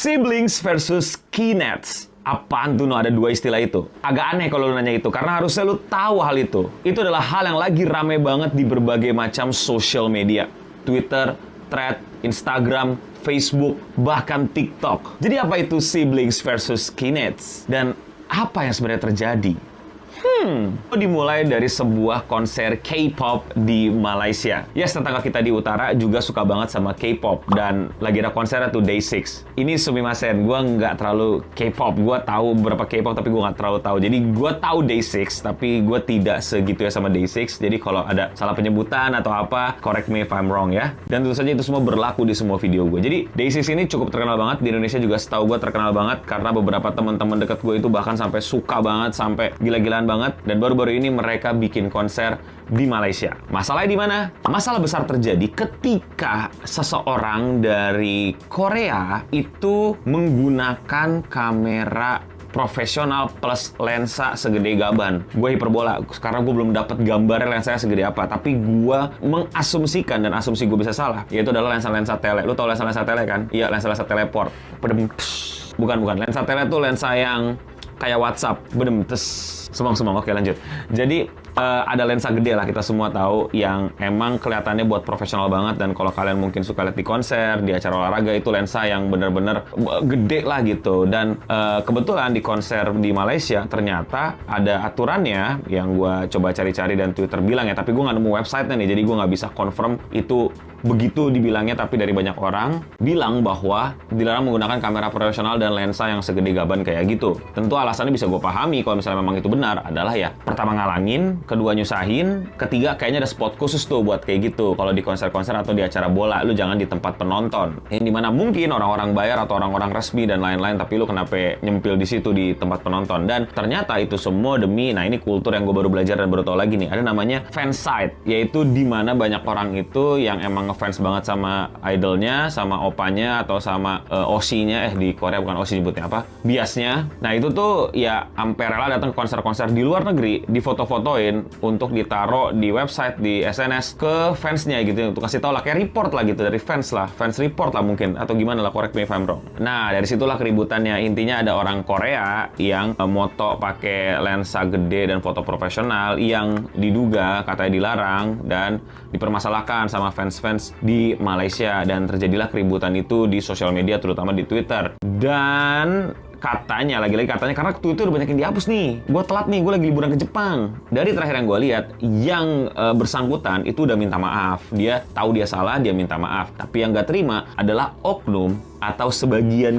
Siblings versus kinets. Apaan tuh, ada dua istilah itu? Agak aneh kalau lu nanya itu, karena harusnya lu tahu hal itu. Itu adalah hal yang lagi rame banget di berbagai macam social media. Twitter, Thread, Instagram, Facebook, bahkan TikTok. Jadi apa itu siblings versus kinets? Dan apa yang sebenarnya terjadi? Dimulai dari sebuah konser K-pop di Malaysia. Yes, tetangga kita di utara juga suka banget sama K-pop. Dan lagi ada konsernya tuh Day6. Ini sumimasen, gue nggak terlalu K-pop. Gue tahu beberapa K-pop, tapi gue nggak terlalu tahu. Jadi gue tahu Day6, tapi gue tidak segitu ya sama Day6. Jadi kalau ada salah penyebutan atau apa, correct me if I'm wrong ya. Dan tentu saja itu semua berlaku di semua video gue. Jadi Day6 ini cukup terkenal banget. Di Indonesia juga setahu gue terkenal banget. Karena beberapa teman-teman dekat gue itu bahkan sampai suka banget, sampai gila-gilaan banget. Dan baru-baru ini mereka bikin konser di Malaysia. Masalahnya di mana? Masalah besar terjadi ketika seseorang dari Korea itu menggunakan kamera profesional plus lensa segede gaban. Gue hiperbola, karena gue belum dapat gambarnya lensanya segede apa. Tapi gue mengasumsikan, dan asumsi gue bisa salah, yaitu adalah lensa-lensa tele. Lu tau lensa-lensa tele kan? Iya, lensa-lensa teleport. Bukan. Lensa tele tuh lensa yang kayak WhatsApp. Semang-semang. Oke, lanjut. Jadi ada lensa gede lah, kita semua tahu, yang emang kelihatannya buat profesional banget. Dan kalau kalian mungkin suka lihat di konser, di acara olahraga, itu lensa yang bener-bener gede lah gitu. Dan kebetulan di konser di Malaysia ternyata ada aturannya yang gue coba cari-cari dan Twitter bilang ya, tapi gue nggak nemu website-nya nih, jadi gue nggak bisa confirm itu begitu dibilangnya. Tapi dari banyak orang bilang bahwa dilarang menggunakan kamera profesional dan lensa yang segede gaban kayak gitu. Tentu alasannya bisa gue pahami kalau misalnya memang itu benar, adalah ya pertama ngalangin, kedua nyusahin, ketiga kayaknya ada spot khusus tuh buat kayak gitu. Kalau di konser-konser atau di acara bola, lu jangan di tempat penonton. Yang dimana mungkin orang-orang bayar atau orang-orang resmi dan lain-lain, tapi lu kenapa nyempil di situ di tempat penonton. Dan ternyata itu semua demi, nah ini kultur yang gue baru belajar dan baru tahu lagi nih, ada namanya fansite, yaitu dimana banyak orang itu yang emang ngefans banget sama idolnya, sama opanya, atau sama OSI-nya, di Korea bukan OSI nyebutnya apa, biasnya. Nah itu tuh ya ampe rela datang ke konser-konser di luar negeri, difoto-fotoin untuk ditaruh di website, di SNS ke fansnya gitu, untuk kasih tau lah, kayak report lah gitu dari fans lah, fans report lah mungkin, atau gimana lah, correct me if I'm wrong. Nah dari situlah keributannya. Intinya ada orang Korea yang moto pakai lensa gede dan foto profesional yang diduga katanya dilarang dan dipermasalahkan sama fans-fans di Malaysia, dan terjadilah keributan itu di sosial media, terutama di Twitter. Dan katanya, lagi-lagi katanya, karena Twitter udah banyak yang dihapus nih. Gue telat nih, gue lagi liburan ke Jepang. Dari terakhir yang gue lihat, yang bersangkutan itu udah minta maaf. Dia tahu dia salah, dia minta maaf. Tapi yang gak terima adalah oknum atau sebagian